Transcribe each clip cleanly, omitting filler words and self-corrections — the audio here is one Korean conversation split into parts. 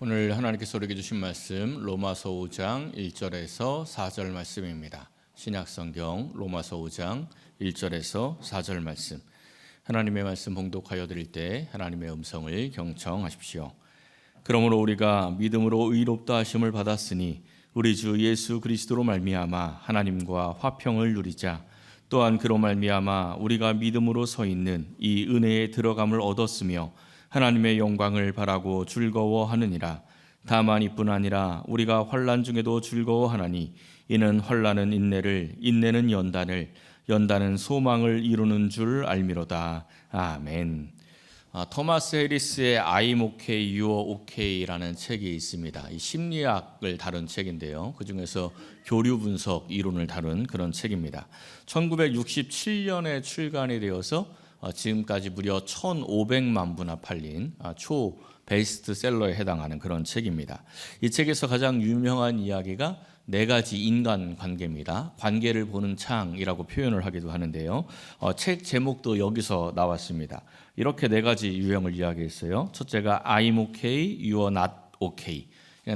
오늘 하나님께서 우리에게 주신 말씀 로마서 5장 1절에서 4절 말씀입니다. 신약성경 로마서 5장 1절에서 4절 말씀. 하나님의 말씀 봉독하여 드릴 때 하나님의 음성을 경청하십시오. 그러므로 우리가 믿음으로 의롭다 하심을 받았으니 우리 주 예수 그리스도로 말미암아 하나님과 화평을 누리자. 또한 그로 말미암아 우리가 믿음으로 서 있는 이 은혜에 들어감을 얻었으며 하나님의 영광을 바라고 즐거워하느니라. 다만 이뿐 아니라 우리가 환난 중에도 즐거워하나니 이는 환난은 인내를, 인내는 연단을, 연단은 소망을 이루는 줄 알미로다. 아멘. 토마스 해리스의 I'm okay, you're okay라는 책이 있습니다. 이 심리학을 다룬 책인데요. 그 중에서 교류 분석 이론을 다룬 그런 책입니다. 1967년에 출간이 되어서 지금까지 무려 1,500만 부나 팔린 초 베스트셀러에 해당하는 그런 책입니다. 이 책에서 가장 유명한 이야기가 네 가지 인간 관계입니다. 관계를 보는 창이라고 표현을 하기도 하는데요. 책 제목도 여기서 나왔습니다. 이렇게 네 가지 유형을 이야기했어요. 첫째가 I'm okay, you're not okay.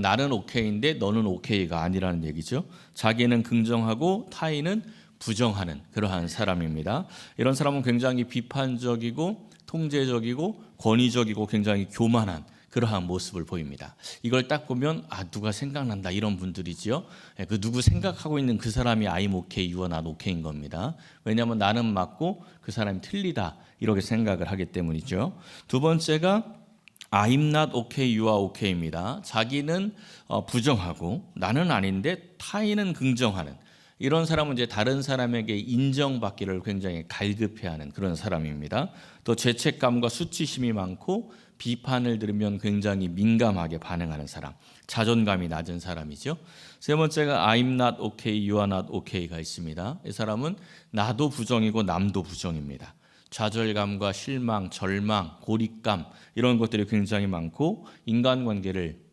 나는 오케이인데 너는 오케이가 아니라는 얘기죠. 자기는 긍정하고 타인은 부정하는 그러한 사람입니다. 이런 사람은 굉장히 비판적이고 통제적이고 권위적이고 굉장히 교만한 그러한 모습을 보입니다. 이걸 딱 보면 누가 생각난다 이런 분들이지요. 그 누구 생각하고 있는 그 사람이 I'm okay, you're not okay인 겁니다. 왜냐하면 나는 맞고 그 사람이 틀리다 이렇게 생각을 하기 때문이죠. 두 번째가 I'm not okay, you are okay입니다. 자기는 부정하고 나는 아닌데 타인은 긍정하는 이런 사람은 이제 다른 사람에게 인정받기를 굉장히 갈급해하는 그런 사람입니다. 또 죄책감과 수치심이 많고 비판을 들으면 굉장히 민감하게 반응하는 사람, 자존감이 낮은 사람이죠. 세 번째가 I'm not okay, you are not okay가 있습니다. 이 사람은 나도 부정이고 남도 부정입니다. 좌절감과 실망, 절망, 고립감 이런 것들이 굉장히 많고 인간관계를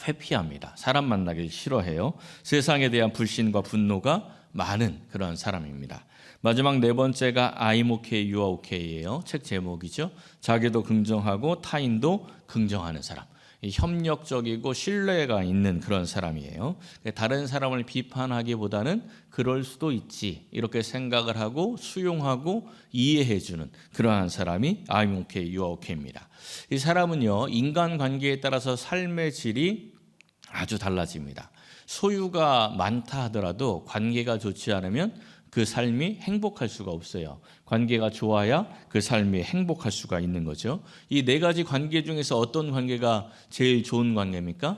회피합니다. 사람 만나기 싫어해요. 세상에 대한 불신과 분노가 많은 그런 사람입니다. 마지막 네 번째가 I'm okay, you are okay예요. 책 제목이죠. 자기도 긍정하고 타인도 긍정하는 사람. 협력적이고 신뢰가 있는 그런 사람이에요. 다른 사람을 비판하기보다는 그럴 수도 있지 이렇게 생각을 하고 수용하고 이해해주는 그러한 사람이 I'm okay, you are okay입니다. 이 사람은요 인간관계에 따라서 삶의 질이 아주 달라집니다. 소유가 많다 하더라도 관계가 좋지 않으면 그 삶이 행복할 수가 없어요. 관계가 좋아야 그 삶이 행복할 수가 있는 거죠. 이 네 가지 관계 중에서 어떤 관계가 제일 좋은 관계입니까?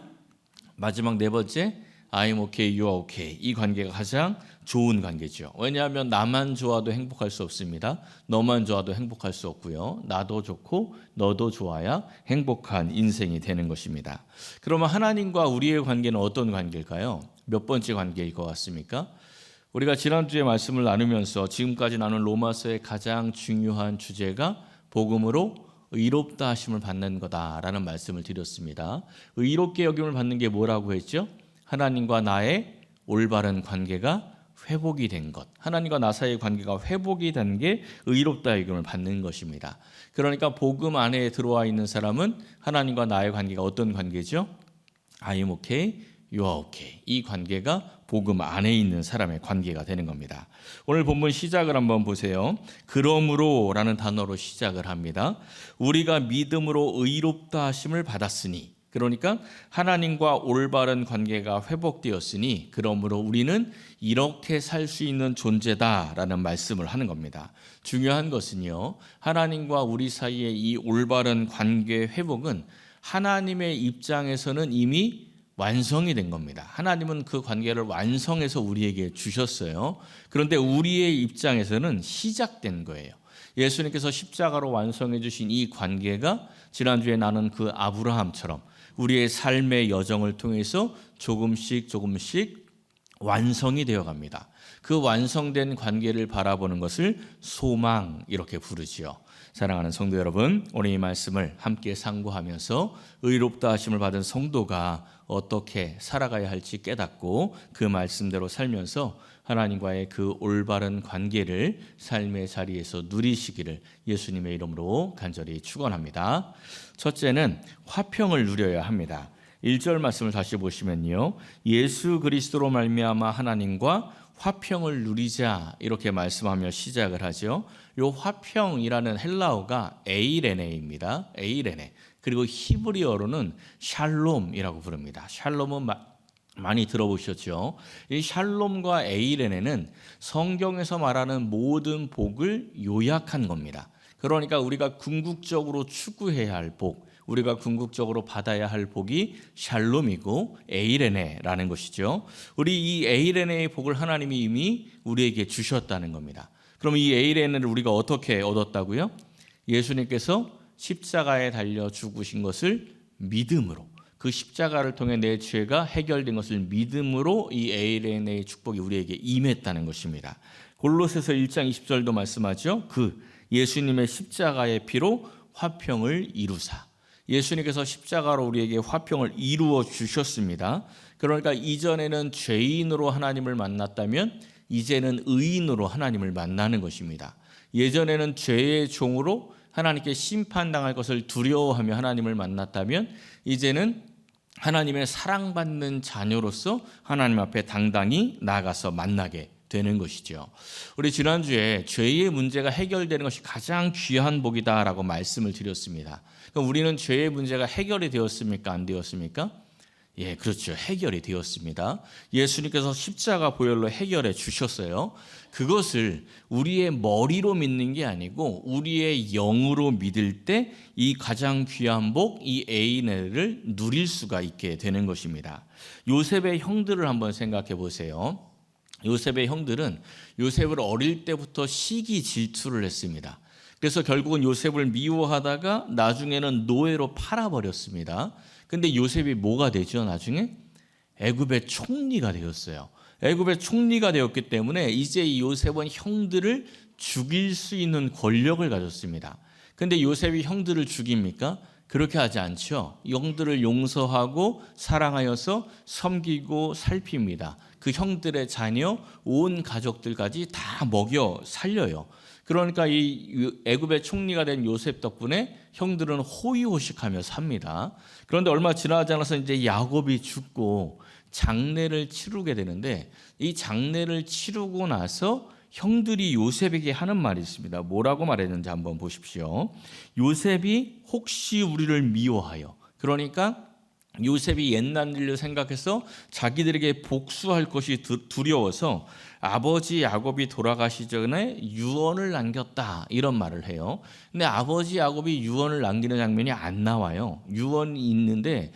마지막 네 번째 I'm okay, you are okay. 이 관계가 가장 좋은 관계죠. 왜냐하면 나만 좋아도 행복할 수 없습니다. 너만 좋아도 행복할 수 없고요. 나도 좋고 너도 좋아야 행복한 인생이 되는 것입니다. 그러면 하나님과 우리의 관계는 어떤 관계일까요? 몇 번째 관계일 것 같습니까? 우리가 지난주에 말씀을 나누면서 지금까지 나눈 로마서의 가장 중요한 주제가 복음으로 의롭다 하심을 받는 거다라는 말씀을 드렸습니다. 의롭게 여김을 받는 게 뭐라고 했죠? 하나님과 나의 올바른 관계가 회복이 된 것. 하나님과 나 사이의 관계가 회복이 된 게 의롭다 여김을 받는 것입니다. 그러니까 복음 안에 들어와 있는 사람은 하나님과 나의 관계가 어떤 관계죠? I'm okay, you are okay. 이 관계가 복음 안에 있는 사람의 관계가 되는 겁니다. 오늘 본문 시작을 한번 보세요. 그러므로 라는 단어로 시작을 합니다. 우리가 믿음으로 의롭다 하심을 받았으니 그러니까 하나님과 올바른 관계가 회복되었으니 그러므로 우리는 이렇게 살 수 있는 존재다라는 말씀을 하는 겁니다. 중요한 것은요. 하나님과 우리 사이의 이 올바른 관계 회복은 하나님의 입장에서는 이미 완성이 된 겁니다. 하나님은 그 관계를 완성해서 우리에게 주셨어요. 그런데 우리의 입장에서는 시작된 거예요. 예수님께서 십자가로 완성해 주신 이 관계가 지난주에 나눈 그 아브라함처럼 우리의 삶의 여정을 통해서 조금씩 완성이 되어 갑니다. 그 완성된 관계를 바라보는 것을 소망 이렇게 부르지요. 사랑하는 성도 여러분, 오늘 이 말씀을 함께 상고하면서 의롭다 하심을 받은 성도가 어떻게 살아가야 할지 깨닫고 그 말씀대로 살면서 하나님과의 그 올바른 관계를 삶의 자리에서 누리시기를 예수님의 이름으로 간절히 축원합니다. 첫째는 화평을 누려야 합니다. 1절 말씀을 다시 보시면요. 예수 그리스도로 말미암아 하나님과 화평을 누리자 이렇게 말씀하며 시작을 하죠. 이 화평이라는 헬라어가 에이레네입니다. 에이레네. 그리고 히브리어로는 샬롬이라고 부릅니다. 샬롬은 많이 들어보셨죠? 이 샬롬과 에이레네는 성경에서 말하는 모든 복을 요약한 겁니다. 그러니까 우리가 궁극적으로 추구해야 할 복, 우리가 궁극적으로 받아야 할 복이 샬롬이고 에이레네라는 것이죠. 우리 이 에이레네의 복을 하나님이 이미 우리에게 주셨다는 겁니다. 그럼 이 에이레네를 우리가 어떻게 얻었다고요? 예수님께서 십자가에 달려 죽으신 것을 믿음으로, 그 십자가를 통해 내 죄가 해결된 것을 믿음으로 이 에이레네의 축복이 우리에게 임했다는 것입니다. 골로새서 1장 20절도 말씀하죠. 그 예수님의 십자가의 피로 화평을 이루사. 예수님께서 십자가로 우리에게 화평을 이루어 주셨습니다. 그러니까 이전에는 죄인으로 하나님을 만났다면 이제는 의인으로 하나님을 만나는 것입니다. 예전에는 죄의 종으로 하나님께 심판당할 것을 두려워하며 하나님을 만났다면 이제는 하나님의 사랑받는 자녀로서 하나님 앞에 당당히 나아가서 만나게 되는 것이죠. 우리 지난주에 죄의 문제가 해결되는 것이 가장 귀한 복이다라고 말씀을 드렸습니다. 그럼 우리는 죄의 문제가 해결이 되었습니까? 안 되었습니까? 예, 그렇죠. 해결이 되었습니다. 예수님께서 십자가 보혈로 해결해 주셨어요. 그것을 우리의 머리로 믿는 게 아니고 우리의 영으로 믿을 때 이 가장 귀한 복, 이 에이네를 누릴 수가 있게 되는 것입니다. 요셉의 형들을 한번 생각해 보세요. 요셉의 형들은 요셉을 어릴 때부터 시기 질투를 했습니다. 그래서 결국은 요셉을 미워하다가 나중에는 노예로 팔아버렸습니다. 근데 요셉이 뭐가 되죠? 나중에 애굽의 총리가 되었어요. 애굽의 총리가 되었기 때문에 이제 이 요셉은 형들을 죽일 수 있는 권력을 가졌습니다. 근데 요셉이 형들을 죽입니까? 그렇게 하지 않죠. 형들을 용서하고 사랑하여서 섬기고 살핍니다. 그 형들의 자녀, 온 가족들까지 다 먹여 살려요. 그러니까 이 애굽의 총리가 된 요셉 덕분에 형들은 호의호식하며 삽니다. 그런데 얼마 지나지 않아서 이제 야곱이 죽고 장례를 치르게 되는데 이 장례를 치르고 나서 형들이 요셉에게 하는 말이 있습니다. 뭐라고 말했는지 한번 보십시오. 요셉이 혹시 우리를 미워하여, 그러니까 요셉이 옛날 일을 생각해서 자기들에게 복수할 것이 두려워서 아버지 야곱이 돌아가시 전에 유언을 남겼다 이런 말을 해요. 근데 아버지 야곱이 유언을 남기는 장면이 안 나와요. 유언이 있는데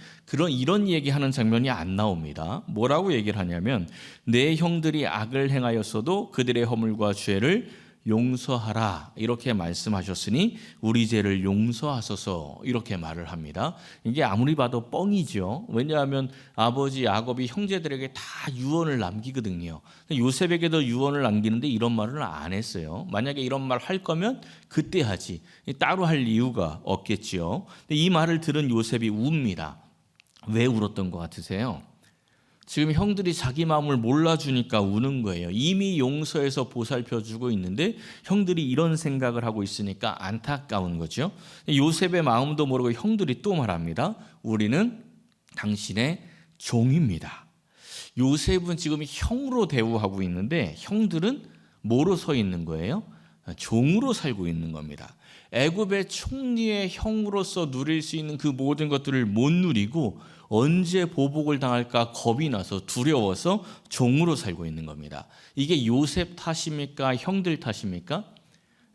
이런 얘기하는 장면이 안 나옵니다. 뭐라고 얘기를 하냐면 내 형들이 악을 행하였어도 그들의 허물과 죄를 용서하라 이렇게 말씀하셨으니 우리 죄를 용서하소서 이렇게 말을 합니다. 이게 아무리 봐도 뻥이죠. 왜냐하면 아버지 야곱이 형제들에게 다 유언을 남기거든요. 요셉에게도 유언을 남기는데 이런 말을 안 했어요. 만약에 이런 말 할 거면 그때 하지 따로 할 이유가 없겠지요. 이 말을 들은 요셉이 웁니다. 왜 울었던 것 같으세요? 지금 형들이 자기 마음을 몰라주니까 우는 거예요. 이미 용서해서 보살펴주고 있는데 형들이 이런 생각을 하고 있으니까 안타까운 거죠. 요셉의 마음도 모르고 형들이 또 말합니다. 우리는 당신의 종입니다. 요셉은 지금 형으로 대우하고 있는데 형들은 뭐로 서 있는 거예요? 종으로 살고 있는 겁니다. 애굽의 총리의 형으로서 누릴 수 있는 그 모든 것들을 못 누리고 언제 보복을 당할까 겁이 나서 두려워서 종으로 살고 있는 겁니다. 이게 요셉 탓입니까? 형들 탓입니까?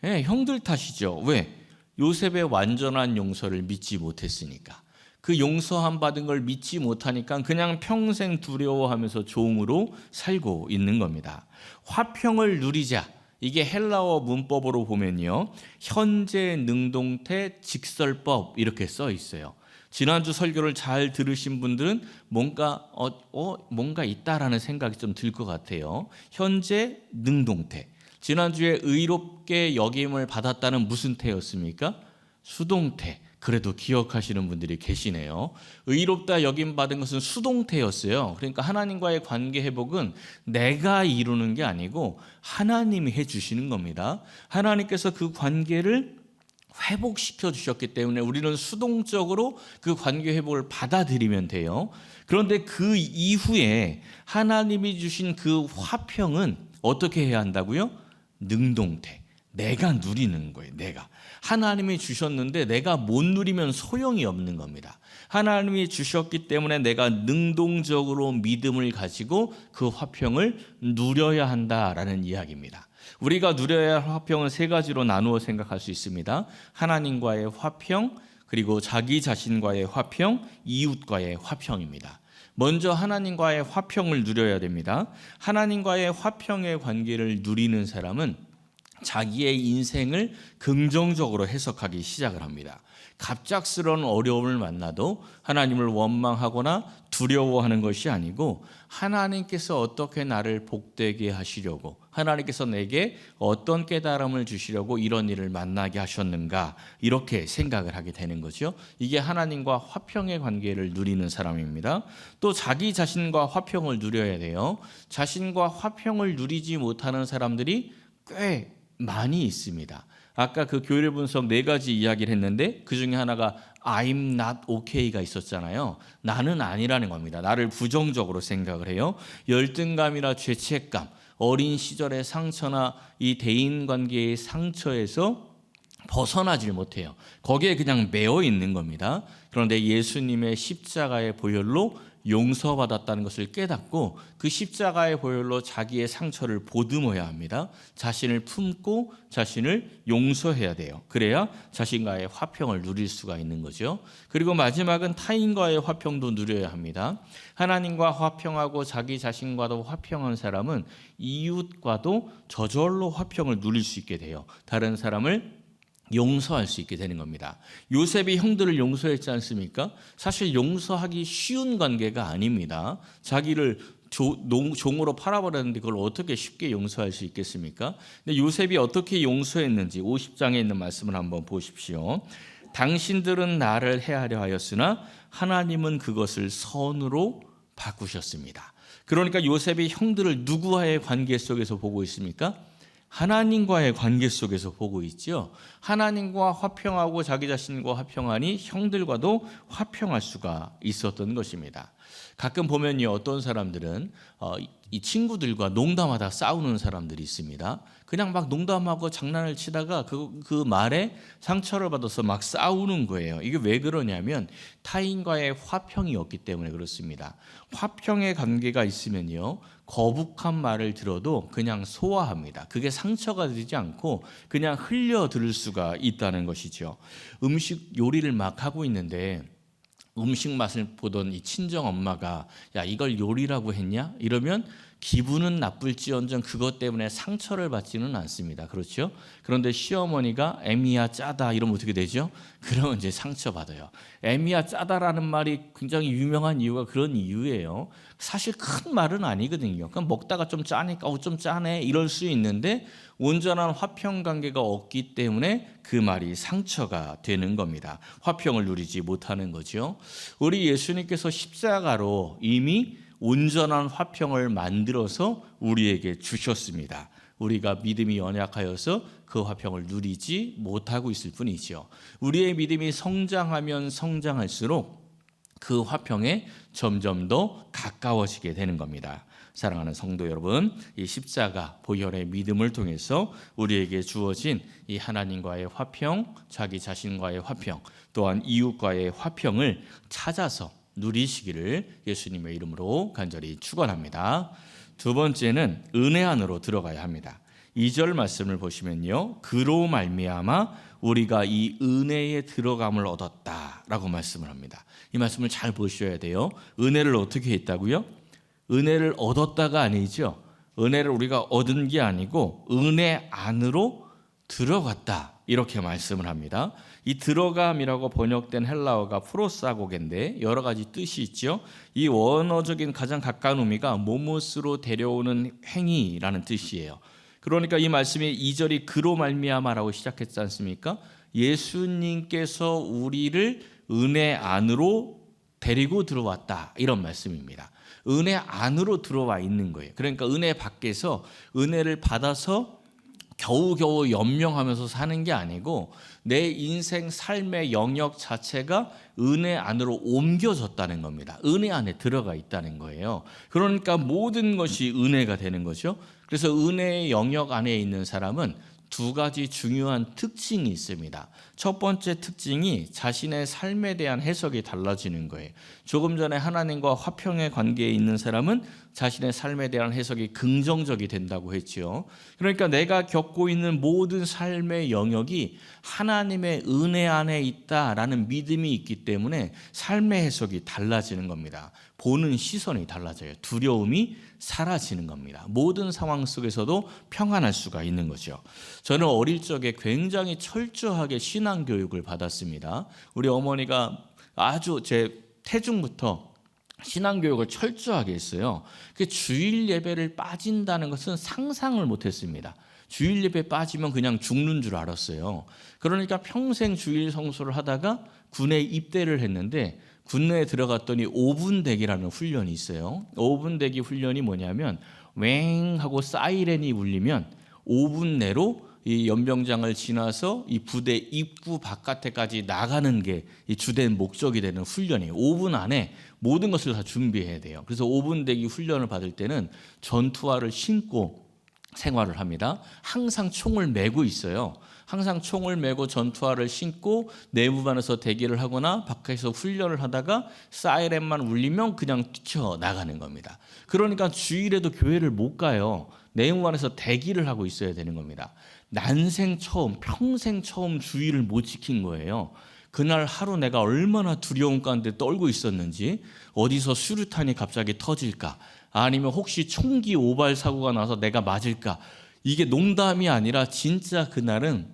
네, 형들 탓이죠. 왜? 요셉의 완전한 용서를 믿지 못했으니까. 그 용서함 받은 걸 믿지 못하니까 그냥 평생 두려워하면서 종으로 살고 있는 겁니다. 화평을 누리자. 이게 헬라어 문법으로 보면요. 현재 능동태 직설법 이렇게 써 있어요. 지난주 설교를 잘 들으신 분들은 뭔가 있다라는 생각이 좀 들 것 같아요. 현재 능동태. 지난주에 의롭게 여김을 받았다는 무슨 태였습니까? 수동태. 그래도 기억하시는 분들이 계시네요. 의롭다 여김 받은 것은 수동태였어요. 그러니까 하나님과의 관계 회복은 내가 이루는 게 아니고 하나님이 해주시는 겁니다. 하나님께서 그 관계를 회복시켜 주셨기 때문에 우리는 수동적으로 그 관계 회복을 받아들이면 돼요. 그런데 그 이후에 하나님이 주신 그 화평은 어떻게 해야 한다고요? 능동태. 내가 누리는 거예요. 내가. 하나님이 주셨는데 내가 못 누리면 소용이 없는 겁니다. 하나님이 주셨기 때문에 내가 능동적으로 믿음을 가지고 그 화평을 누려야 한다라는 이야기입니다. 우리가 누려야 할 화평은 세 가지로 나누어 생각할 수 있습니다. 하나님과의 화평, 그리고 자기 자신과의 화평, 이웃과의 화평입니다. 먼저 하나님과의 화평을 누려야 됩니다. 하나님과의 화평의 관계를 누리는 사람은 자기의 인생을 긍정적으로 해석하기 시작을 합니다. 갑작스러운 어려움을 만나도 하나님을 원망하거나 두려워하는 것이 아니고 하나님께서 어떻게 나를 복되게 하시려고, 하나님께서 내게 어떤 깨달음을 주시려고 이런 일을 만나게 하셨는가, 이렇게 생각을 하게 되는 거죠. 이게 하나님과 화평의 관계를 누리는 사람입니다. 또 자기 자신과 화평을 누려야 돼요. 자신과 화평을 누리지 못하는 사람들이 꽤 많이 있습니다. 아까 그 교회 분석 4가지 이야기를 했는데 그 중에 하나가 I'm not okay가 있었잖아요. 나는 아니라는 겁니다. 나를 부정적으로 생각을 해요. 열등감이나 죄책감, 어린 시절의 상처나 이 대인관계의 상처에서 벗어나질 못해요. 거기에 그냥 매어 있는 겁니다. 그런데 예수님의 십자가의 보혈로 용서받았다는 것을 깨닫고 그 십자가의 보혈로 자기의 상처를 보듬어야 합니다. 자신을 품고 자신을 용서해야 돼요. 그래야 자신과의 화평을 누릴 수가 있는 거죠. 그리고 마지막은 타인과의 화평도 누려야 합니다. 하나님과 화평하고 자기 자신과도 화평한 사람은 이웃과도 저절로 화평을 누릴 수 있게 돼요. 다른 사람을 용서할 수 있게 되는 겁니다. 요셉이 형들을 용서했지 않습니까? 사실 용서하기 쉬운 관계가 아닙니다. 자기를 종으로 팔아버렸는데 그걸 어떻게 쉽게 용서할 수 있겠습니까? 근데 요셉이 어떻게 용서했는지 50장에 있는 말씀을 한번 보십시오. 당신들은 나를 해하려 하였으나 하나님은 그것을 선으로 바꾸셨습니다. 그러니까 요셉이 형들을 누구와의 관계 속에서 보고 있습니까? 하나님과의 관계 속에서 보고 있죠. 하나님과 화평하고 자기 자신과 화평하니 형들과도 화평할 수가 있었던 것입니다. 가끔 보면요, 어떤 사람들은 이 친구들과 농담하다 싸우는 사람들이 있습니다. 그냥 막 농담하고 장난을 치다가 그 말에 상처를 받아서 막 싸우는 거예요. 이게 왜 그러냐면 타인과의 화평이 없기 때문에 그렇습니다. 화평의 관계가 있으면요, 거북한 말을 들어도 그냥 소화합니다. 그게 상처가 되지 않고 그냥 흘려 들을 수가 있다는 것이죠. 음식 요리를 막 하고 있는데 음식 맛을 보던 이 친정 엄마가 야, 이걸 요리라고 했냐? 이러면 기분은 나쁠지언정 그것 때문에 상처를 받지는 않습니다. 그렇죠? 그런데 시어머니가 애미야 짜다 이러면 어떻게 되죠? 그러면 이제 상처받아요. 애미야 짜다라는 말이 굉장히 유명한 이유가 그런 이유예요. 사실 큰 말은 아니거든요. 그냥 먹다가 좀 짜니까 좀 짜네 이럴 수 있는데 온전한 화평 관계가 없기 때문에 그 말이 상처가 되는 겁니다. 화평을 누리지 못하는 거죠. 우리 예수님께서 십자가로 이미 온전한 화평을 만들어서 우리에게 주셨습니다. 우리가 믿음이 연약하여서 그 화평을 누리지 못하고 있을 뿐이죠. 우리의 믿음이 성장하면 성장할수록 그 화평에 점점 더 가까워지게 되는 겁니다. 사랑하는 성도 여러분, 이 십자가 보혈의 믿음을 통해서 우리에게 주어진 이 하나님과의 화평, 자기 자신과의 화평, 또한 이웃과의 화평을 찾아서 누리시기를 예수님의 이름으로 간절히 축원합니다. 두 번째는 은혜 안으로 들어가야 합니다. 2절 말씀을 보시면요, 그로 말미암아 우리가 이 은혜에 들어감을 얻었다라고 말씀을 합니다. 이 말씀을 잘 보셔야 돼요. 은혜를 어떻게 했다고요? 은혜를 얻었다가 아니죠. 은혜를 우리가 얻은 게 아니고 은혜 안으로 들어갔다, 이렇게 말씀을 합니다. 이 들어감이라고 번역된 헬라어가 프로사고겐데 여러 가지 뜻이 있죠. 이 원어적인 가장 가까운 의미가 모못으로 데려오는 행위라는 뜻이에요. 그러니까 이 말씀이 2절이 그로 말미암아라고 시작했지 않습니까? 예수님께서 우리를 은혜 안으로 데리고 들어왔다, 이런 말씀입니다. 은혜 안으로 들어와 있는 거예요. 그러니까 은혜 밖에서 은혜를 받아서 겨우겨우 연명하면서 사는 게 아니고 내 인생 삶의 영역 자체가 은혜 안으로 옮겨졌다는 겁니다. 은혜 안에 들어가 있다는 거예요. 그러니까 모든 것이 은혜가 되는 거죠. 그래서 은혜의 영역 안에 있는 사람은 두 가지 중요한 특징이 있습니다. 첫 번째 특징이 자신의 삶에 대한 해석이 달라지는 거예요. 조금 전에 하나님과 화평의 관계에 있는 사람은 자신의 삶에 대한 해석이 긍정적이 된다고 했죠. 그러니까 내가 겪고 있는 모든 삶의 영역이 하나님의 은혜 안에 있다라는 믿음이 있기 때문에 삶의 해석이 달라지는 겁니다. 보는 시선이 달라져요. 두려움이 사라지는 겁니다. 모든 상황 속에서도 평안할 수가 있는 거죠. 저는 어릴 적에 굉장히 철저하게 신앙 교육을 받았습니다. 우리 어머니가 아주 제 태중부터 신앙 교육을 철저하게 했어요. 그 주일 예배를 빠진다는 것은 상상을 못했습니다. 주일 예배 빠지면 그냥 죽는 줄 알았어요. 그러니까 평생 주일 성수를 하다가 군에 입대를 했는데 군내에 들어갔더니 5분 대기라는 훈련이 있어요. 5분 대기 훈련이 뭐냐면 웽 하고 사이렌이 울리면 5분 내로 이 연병장을 지나서 이 부대 입구 바깥에까지 나가는 게 이 주된 목적이 되는 훈련이에요. 5분 안에 모든 것을 다 준비해야 돼요. 그래서 5분 대기 훈련을 받을 때는 전투화를 신고 생활을 합니다. 항상 총을 메고 있어요. 항상 총을 메고 전투화를 신고 내무반에서 대기를 하거나 밖에서 훈련을 하다가 사이렌만 울리면 그냥 뛰쳐나가는 겁니다. 그러니까 주일에도 교회를 못 가요. 내무반에서 대기를 하고 있어야 되는 겁니다. 난생 처음, 평생 처음 주일을 못 지킨 거예요. 그날 하루 내가 얼마나 두려움 가운데 떨고 있었는지, 어디서 수류탄이 갑자기 터질까, 아니면 혹시 총기 오발 사고가 나서 내가 맞을까, 이게 농담이 아니라 진짜 그날은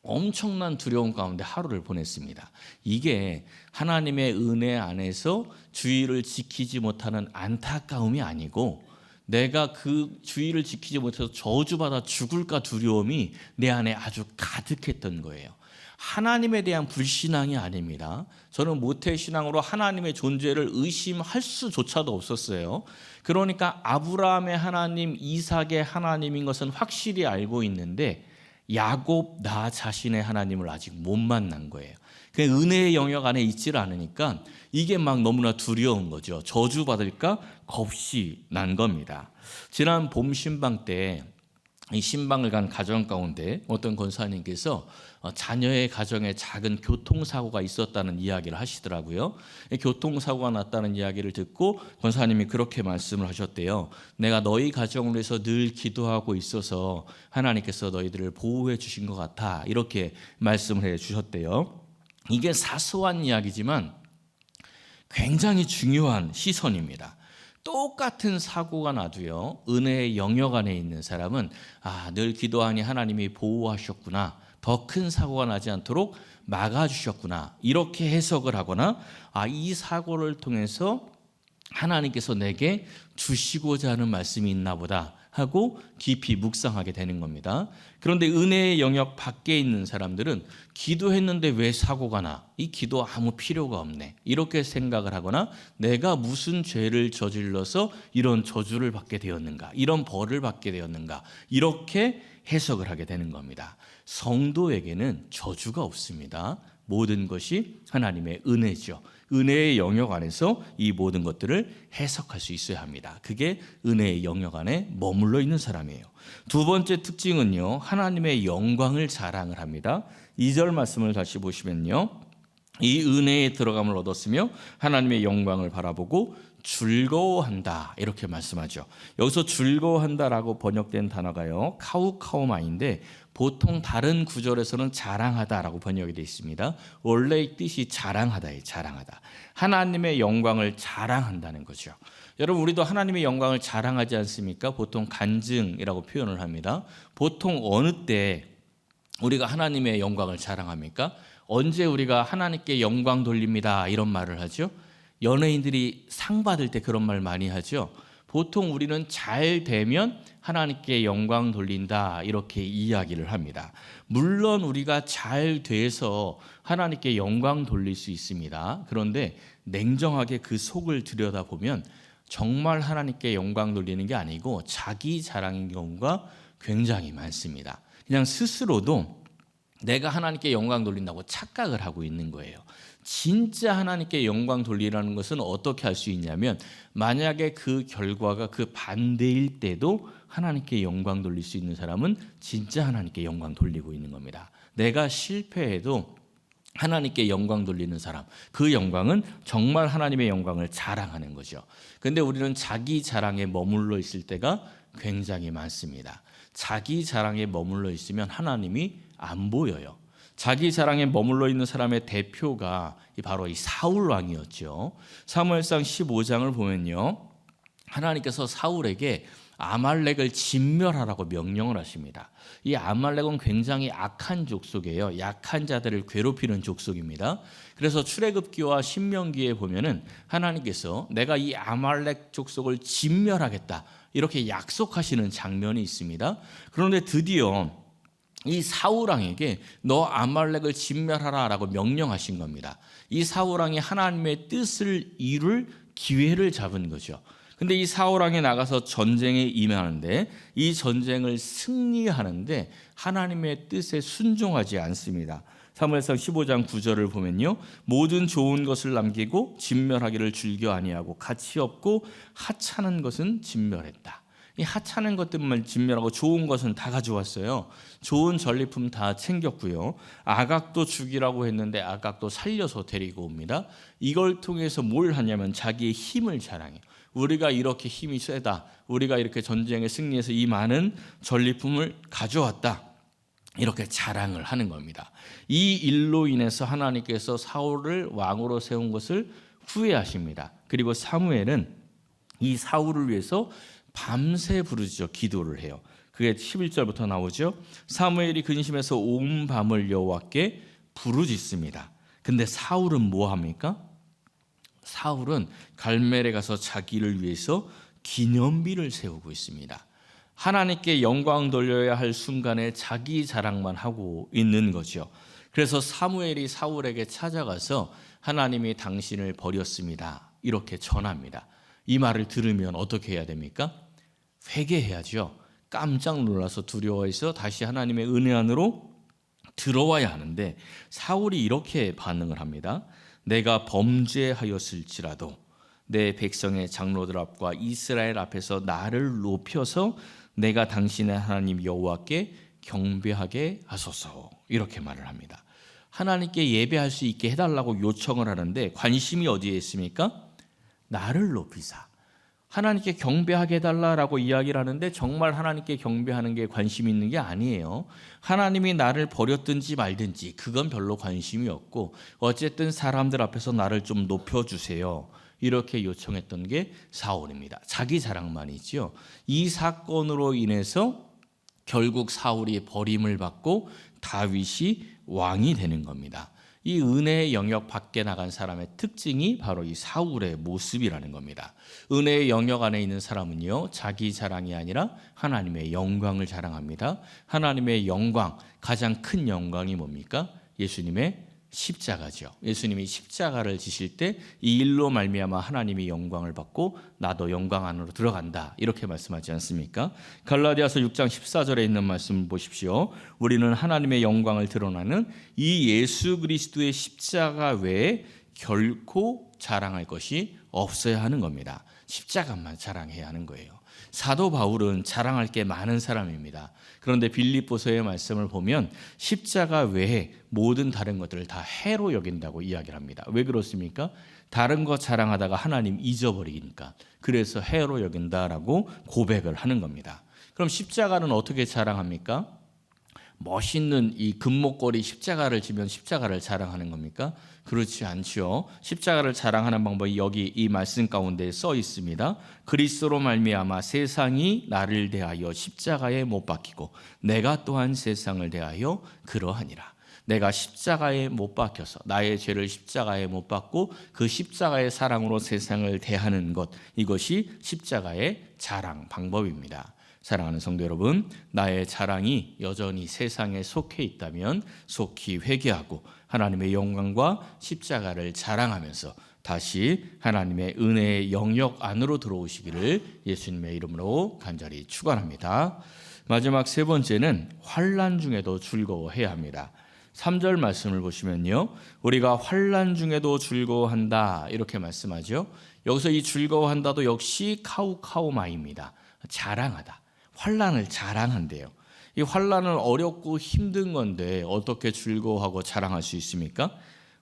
엄청난 두려움 가운데 하루를 보냈습니다. 이게 하나님의 은혜 안에서 주의를 지키지 못하는 안타까움이 아니고 내가 그 주의를 지키지 못해서 저주받아 죽을까 두려움이 내 안에 아주 가득했던 거예요. 하나님에 대한 불신앙이 아닙니다. 저는 모태신앙으로 하나님의 존재를 의심할 수조차도 없었어요. 그러니까 아브라함의 하나님, 이삭의 하나님인 것은 확실히 알고 있는데 야곱 나 자신의 하나님을 아직 못 만난 거예요. 그 은혜의 영역 안에 있지를 않으니까 이게 막 너무나 두려운 거죠. 저주받을까 겁이 난 겁니다. 지난 봄 신방 때 이 신방을 간 가정 가운데 어떤 권사님께서 자녀의 가정에 작은 교통사고가 있었다는 이야기를 하시더라고요. 교통사고가 났다는 이야기를 듣고 권사님이 그렇게 말씀을 하셨대요. 내가 너희 가정을 위해서 늘 기도하고 있어서 하나님께서 너희들을 보호해 주신 것 같아, 이렇게 말씀을 해 주셨대요. 이게 사소한 이야기지만 굉장히 중요한 시선입니다. 똑같은 사고가 나도요, 은혜의 영역 안에 있는 사람은 늘 기도하니 하나님이 보호하셨구나, 더 큰 사고가 나지 않도록 막아주셨구나, 이렇게 해석을 하거나 이 사고를 통해서 하나님께서 내게 주시고자 하는 말씀이 있나 보다 하고 깊이 묵상하게 되는 겁니다. 그런데 은혜의 영역 밖에 있는 사람들은 기도했는데 왜 사고가 나? 이 기도 아무 필요가 없네, 이렇게 생각을 하거나 내가 무슨 죄를 저질러서 이런 저주를 받게 되었는가, 이런 벌을 받게 되었는가, 이렇게 해석을 하게 되는 겁니다. 성도에게는 저주가 없습니다. 모든 것이 하나님의 은혜죠. 은혜의 영역 안에서 이 모든 것들을 해석할 수 있어야 합니다. 그게 은혜의 영역 안에 머물러 있는 사람이에요. 두 번째 특징은요, 하나님의 영광을 자랑을 합니다. 2절 말씀을 다시 보시면요, 이 은혜에 들어감을 얻었으며 하나님의 영광을 바라보고 즐거워한다, 이렇게 말씀하죠. 여기서 즐거워한다라고 번역된 단어가요, 카우카우마인데 보통 다른 구절에서는 자랑하다라고 번역이 되어 있습니다. 원래의 뜻이 자랑하다예요. 자랑하다. 하나님의 영광을 자랑한다는 거죠. 여러분, 우리도 하나님의 영광을 자랑하지 않습니까? 보통 간증이라고 표현을 합니다. 보통 어느 때 우리가 하나님의 영광을 자랑합니까? 언제 우리가 하나님께 영광 돌립니다, 이런 말을 하죠? 연예인들이 상 받을 때 그런 말 많이 하죠. 보통 우리는 잘 되면 하나님께 영광 돌린다, 이렇게 이야기를 합니다. 물론 우리가 잘 돼서 하나님께 영광 돌릴 수 있습니다. 그런데 냉정하게 그 속을 들여다보면 정말 하나님께 영광 돌리는 게 아니고 자기 자랑인 경우가 굉장히 많습니다. 그냥 스스로도 내가 하나님께 영광 돌린다고 착각을 하고 있는 거예요. 진짜 하나님께 영광 돌리라는 것은 어떻게 할 수 있냐면, 만약에 그 결과가 그 반대일 때도 하나님께 영광 돌릴 수 있는 사람은 진짜 하나님께 영광 돌리고 있는 겁니다. 내가 실패해도 하나님께 영광 돌리는 사람, 그 영광은 정말 하나님의 영광을 자랑하는 거죠. 그런데 우리는 자기 자랑에 머물러 있을 때가 굉장히 많습니다. 자기 자랑에 머물러 있으면 하나님이 안 보여요. 자기 자랑에 머물러 있는 사람의 대표가 바로 이 사울 왕이었죠. 사무엘상 15장을 보면요, 하나님께서 사울에게 아말렉을 진멸하라고 명령을 하십니다. 이 아말렉은 굉장히 악한 족속이에요. 약한 자들을 괴롭히는 족속입니다. 그래서 출애굽기와 신명기에 보면은 하나님께서 내가 이 아말렉 족속을 진멸하겠다 이렇게 약속하시는 장면이 있습니다. 그런데 드디어 이 사울왕에게 너 아말렉을 진멸하라라고 명령하신 겁니다. 이 사울왕이 하나님의 뜻을 이룰 기회를 잡은 거죠. 근데 이 사울왕이 나가서 전쟁에 임하는데, 이 전쟁을 승리하는데 하나님의 뜻에 순종하지 않습니다. 사무엘상 15장 9절을 보면요, 모든 좋은 것을 남기고 진멸하기를 즐겨 아니하고 가치 없고 하찮은 것은 진멸했다. 이 하찮은 것들만 진멸하고 좋은 것은 다 가져왔어요. 좋은 전리품 다 챙겼고요. 아각도 죽이라고 했는데 아각도 살려서 데리고 옵니다. 이걸 통해서 뭘 하냐면 자기의 힘을 자랑해요. 우리가 이렇게 힘이 세다, 우리가 이렇게 전쟁에 승리해서 이 많은 전리품을 가져왔다, 이렇게 자랑을 하는 겁니다. 이 일로 인해서 하나님께서 사울을 왕으로 세운 것을 후회하십니다. 그리고 사무엘은 이 사울을 위해서 밤새 부르짖어 기도를 해요. 그게 11절부터 나오죠. 사무엘이 근심해서 온 밤을 여호와께 부르짖습니다. 근데 사울은 뭐 합니까? 사울은 갈멜에 가서 자기를 위해서 기념비를 세우고 있습니다. 하나님께 영광 돌려야 할 순간에 자기 자랑만 하고 있는 거죠. 그래서 사무엘이 사울에게 찾아가서 하나님이 당신을 버렸습니다, 이렇게 전합니다. 이 말을 들으면 어떻게 해야 됩니까? 회개해야죠. 깜짝 놀라서 두려워해서 다시 하나님의 은혜 안으로 들어와야 하는데, 사울이 이렇게 반응을 합니다. 내가 범죄하였을지라도 내 백성의 장로들 앞과 이스라엘 앞에서 나를 높여서 내가 당신의 하나님 여호와께 경배하게 하소서, 이렇게 말을 합니다. 하나님께 예배할 수 있게 해달라고 요청을 하는데 관심이 어디에 있습니까? 나를 높이사 하나님께 경배하게 해달라고 이야기를 하는데, 정말 하나님께 경배하는 게 관심 있는 게 아니에요. 하나님이 나를 버렸든지 말든지 그건 별로 관심이 없고, 어쨌든 사람들 앞에서 나를 좀 높여주세요, 이렇게 요청했던 게 사울입니다. 자기 자랑만이죠. 이 사건으로 인해서 결국 사울이 버림을 받고 다윗이 왕이 되는 겁니다. 이 은혜의 영역 밖에 나간 사람의 특징이 바로 이 사울의 모습이라는 겁니다. 은혜의 영역 안에 있는 사람은요, 자기 자랑이 아니라 하나님의 영광을 자랑합니다. 하나님의 영광, 가장 큰 영광이 뭡니까? 예수님의 십자가죠. 예수님이 십자가를 지실 때 이 일로 말미암아 하나님이 영광을 받고 나도 영광 안으로 들어간다, 이렇게 말씀하지 않습니까? 갈라디아서 6장 14절에 있는 말씀 보십시오. 우리는 하나님의 영광을 드러나는 이 예수 그리스도의 십자가 외에 결코 자랑할 것이 없어야 하는 겁니다. 십자가만 자랑해야 하는 거예요. 사도 바울은 자랑할 게 많은 사람입니다. 그런데 빌립보서의 말씀을 보면 십자가 외에 모든 다른 것들을 다 해로 여긴다고 이야기를 합니다. 왜 그렇습니까? 다른 거 자랑하다가 하나님 잊어버리니까. 그래서 해로 여긴다라고 고백을 하는 겁니다. 그럼 십자가는 어떻게 자랑합니까? 멋있는 이 금목걸이 십자가를 지면 십자가를 자랑하는 겁니까? 그렇지 않죠. 십자가를 자랑하는 방법이 여기 이 말씀 가운데 써 있습니다. 그리스도로 말미암아 세상이 나를 대하여 십자가에 못 박히고 내가 또한 세상을 대하여 그러하니라. 내가 십자가에 못 박혀서 나의 죄를 십자가에 못 박고 그 십자가의 사랑으로 세상을 대하는 것, 이것이 십자가의 자랑 방법입니다. 사랑하는 성도 여러분, 나의 자랑이 여전히 세상에 속해 있다면 속히 회개하고 하나님의 영광과 십자가를 자랑하면서 다시 하나님의 은혜의 영역 안으로 들어오시기를 예수님의 이름으로 간절히 축원합니다. 마지막 세 번째는 환난 중에도 즐거워해야 합니다. 3절 말씀을 보시면요, 우리가 환난 중에도 즐거워한다 이렇게 말씀하죠. 여기서 이 즐거워한다도 역시 카우카우마입니다. 자랑하다. 환난을 자랑한대요. 이 환난은 어렵고 힘든 건데 어떻게 즐거워하고 자랑할 수 있습니까?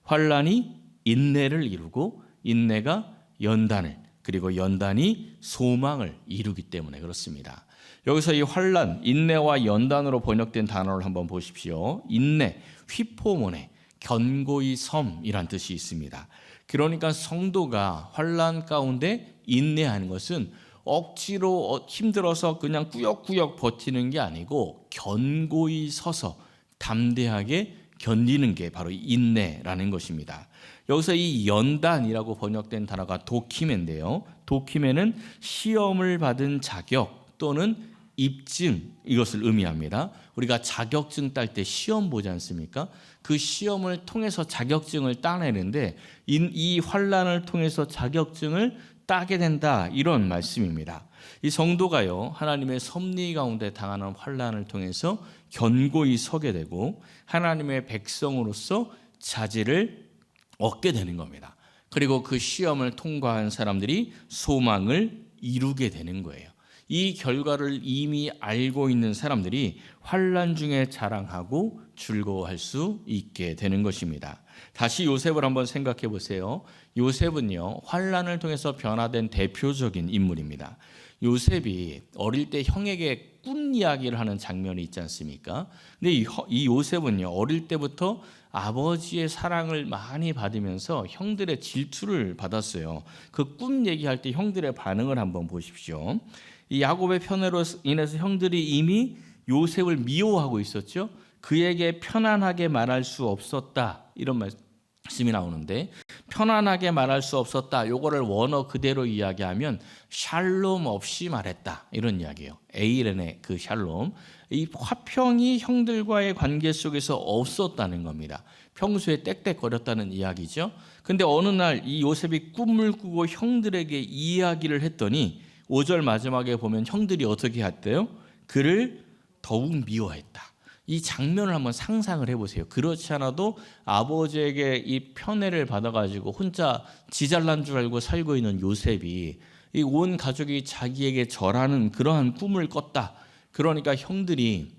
환난이 인내를 이루고 인내가 연단을, 그리고 연단이 소망을 이루기 때문에 그렇습니다. 여기서 이 환난, 인내와 연단으로 번역된 단어를 한번 보십시오. 인내, 휘포모네, 견고히 섬이란 뜻이 있습니다. 그러니까 성도가 환난 가운데 인내하는 것은 억지로 힘들어서 그냥 꾸역꾸역 버티는 게 아니고 견고히 서서 담대하게 견디는 게 바로 인내라는 것입니다. 여기서 이 연단이라고 번역된 단어가 도키메인데요. 도키메는 시험을 받은 자격 또는 입증, 이것을 의미합니다. 우리가 자격증 딸 때 시험 보지 않습니까? 그 시험을 통해서 자격증을 따내는데 이 환난을 통해서 자격증을 따게 된다, 이런 말씀입니다. 이 성도가요, 하나님의 섭리 가운데 당하는 환난을 통해서 견고히 서게 되고 하나님의 백성으로서 자질을 얻게 되는 겁니다. 그리고 그 시험을 통과한 사람들이 소망을 이루게 되는 거예요. 이 결과를 이미 알고 있는 사람들이 환난 중에 자랑하고 즐거워할 수 있게 되는 것입니다. 다시 요셉을 한번 생각해 보세요. 요셉은요, 환난을 통해서 변화된 대표적인 인물입니다. 요셉이 어릴 때 형에게 꿈 이야기를 하는 장면이 있지 않습니까? 근데 이 요셉은요, 어릴 때부터 아버지의 사랑을 많이 받으면서 형들의 질투를 받았어요. 그 꿈 얘기할 때 형들의 반응을 한번 보십시오. 이 야곱의 편애로 인해서 형들이 이미 요셉을 미워하고 있었죠. 그에게 편안하게 말할 수 없었다, 이런 말씀이 나오는데, 편안하게 말할 수 없었다, 요거를 원어 그대로 이야기하면 샬롬 없이 말했다, 이런 이야기예요. 에이렌의 그 샬롬, 이 화평이 형들과의 관계 속에서 없었다는 겁니다. 평소에 떽떽거렸다는 이야기죠. 근데 어느 날 이 요셉이 꿈을 꾸고 형들에게 이야기를 했더니 5절 마지막에 보면 형들이 어떻게 했대요? 그를 더욱 미워했다. 이 장면을 한번 상상을 해보세요. 그렇지 않아도 아버지에게 이 편애를 받아가지고 혼자 지 잘난 줄 알고 살고 있는 요셉이 이 온 가족이 자기에게 절하는 그러한 꿈을 꿨다. 그러니까 형들이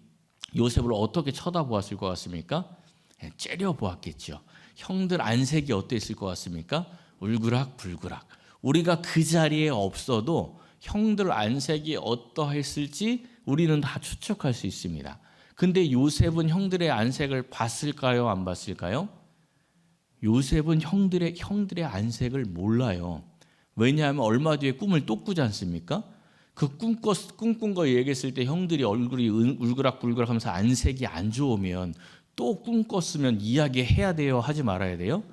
요셉을 어떻게 쳐다보았을 것 같습니까? 째려보았겠죠. 형들 안색이 어땠을 것 같습니까? 울그락불그락. 우리가 그 자리에 없어도 형들 안색이 어떠했을지 우리는 다 추측할 수 있습니다. 근데 요셉은 형들의 안색을 봤을까요? 안 봤을까요? 요셉은 형들의 안색을 몰라요. 왜냐하면 얼마 뒤에 꿈을 또 꾸지 않습니까? 그 꿈꾼 거 얘기했을 때 형들이 얼굴이 울그락불그락 하면서 안색이 안 좋으면 또 꿈 꿨으면 이야기해야 돼요? 하지 말아야 돼요?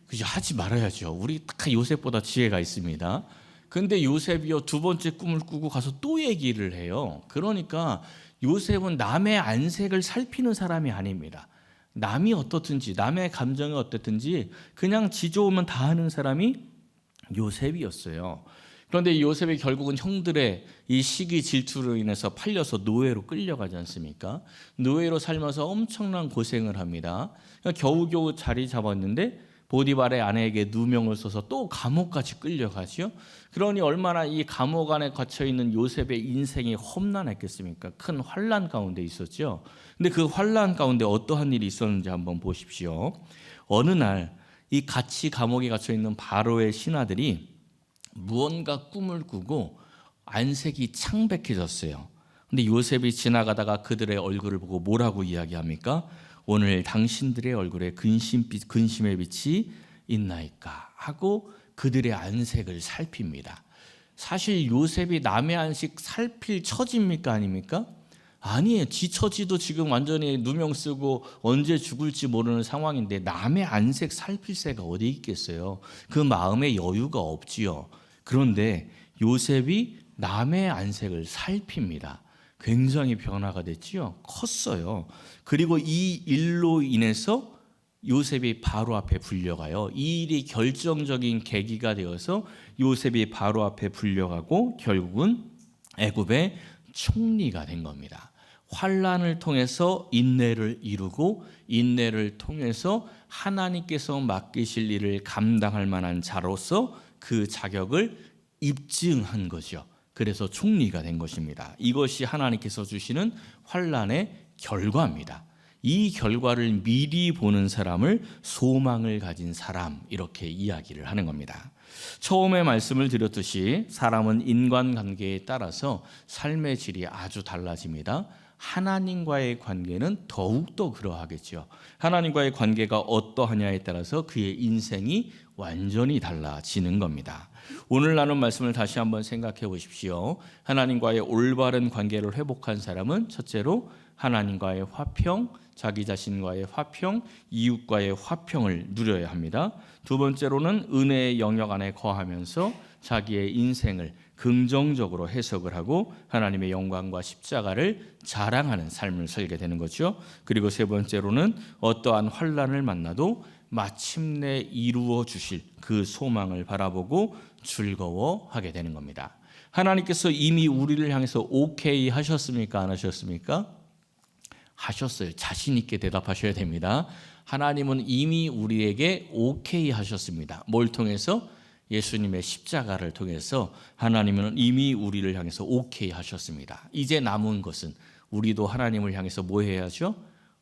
그죠? 하지 말아야죠. 우리 다 요셉보다 지혜가 있습니다. 근데 요셉이요, 두 번째 꿈을 꾸고 가서 또 얘기를 해요. 그러니까 요셉은 남의 안색을 살피는 사람이 아닙니다. 남이 어떻든지, 남의 감정이 어떻든지 그냥 지 좋으면 다 하는 사람이 요셉이었어요. 그런데 요셉이 결국은 형들의 이 시기 질투로 인해서 팔려서 노예로 끌려가지 않습니까? 노예로 살면서 엄청난 고생을 합니다. 겨우겨우 자리 잡았는데 보디발의 아내에게 누명을 써서 또 감옥까지 끌려가죠. 그러니 얼마나 이 감옥 안에 갇혀있는 요셉의 인생이 험난했겠습니까? 큰 환난 가운데 있었죠. 근데 그 환난 가운데 어떠한 일이 있었는지 한번 보십시오. 어느 날 이 같이 감옥에 갇혀있는 바로의 신하들이 무언가 꿈을 꾸고 안색이 창백해졌어요. 근데 요셉이 지나가다가 그들의 얼굴을 보고 뭐라고 이야기합니까? 오늘 당신들의 얼굴에 근심의 빛이 있나이까 하고 그들의 안색을 살핍니다. 사실 요셉이 남의 안색 살필 처지입니까? 아닙니까? 아니에요. 지 처지도 지금 완전히 누명 쓰고 언제 죽을지 모르는 상황인데 남의 안색 살필 새가 어디 있겠어요. 그 마음에 여유가 없지요. 그런데 요셉이 남의 안색을 살핍니다. 굉장히 변화가 됐지요. 컸어요. 그리고 이 일로 인해서 요셉이 바로 앞에 불려가요. 이 일이 결정적인 계기가 되어서 요셉이 바로 앞에 불려가고 결국은 애굽의 총리가 된 겁니다. 환난을 통해서 인내를 이루고 인내를 통해서 하나님께서 맡기실 일을 감당할 만한 자로서 그 자격을 입증한 거죠. 그래서 총리가 된 것입니다. 이것이 하나님께서 주시는 환난의 결과입니다. 이 결과를 미리 보는 사람을 소망을 가진 사람, 이렇게 이야기를 하는 겁니다. 처음에 말씀을 드렸듯이 사람은 인간관계에 따라서 삶의 질이 아주 달라집니다. 하나님과의 관계는 더욱더 그러하겠죠. 하나님과의 관계가 어떠하냐에 따라서 그의 인생이 완전히 달라지는 겁니다. 오늘 나눈 말씀을 다시 한번 생각해 보십시오. 하나님과의 올바른 관계를 회복한 사람은 첫째로 하나님과의 화평, 자기 자신과의 화평, 이웃과의 화평을 누려야 합니다. 두 번째로는 은혜의 영역 안에 거하면서 자기의 인생을 긍정적으로 해석을 하고 하나님의 영광과 십자가를 자랑하는 삶을 살게 되는 거죠. 그리고 세 번째로는 어떠한 환난을 만나도 마침내 이루어 주실 그 소망을 바라보고 즐거워하게 되는 겁니다. 하나님께서 이미 우리를 향해서 오케이 하셨습니까? 안 하셨습니까? 하셨어요. 자신 있게 대답하셔야 됩니다. 하나님은 이미 우리에게 오케이 하셨습니다. 뭘 통해서? 예수님의 십자가를 통해서 하나님은 이미 우리를 향해서 오케이 하셨습니다. 이제 남은 것은 우리도 하나님을 향해서 뭐 해야죠?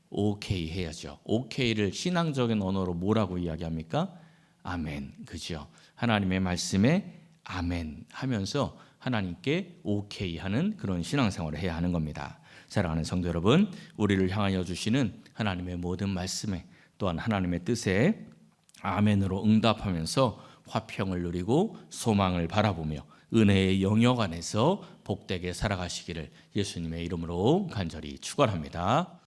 오케이 해야죠. 오케이를 신앙적인 언어로 뭐라고 이야기합니까? 아멘. 그죠? 하나님의 말씀에 아멘 하면서 하나님께 오케이 하는 그런 신앙생활을 해야 하는 겁니다. 사랑하는 성도 여러분, 우리를 향하여 주시는 하나님의 모든 말씀에 또한 하나님의 뜻에 아멘으로 응답하면서 화평을 누리고 소망을 바라보며 은혜의 영역 안에서 복되게 살아가시기를 예수님의 이름으로 간절히 축원합니다.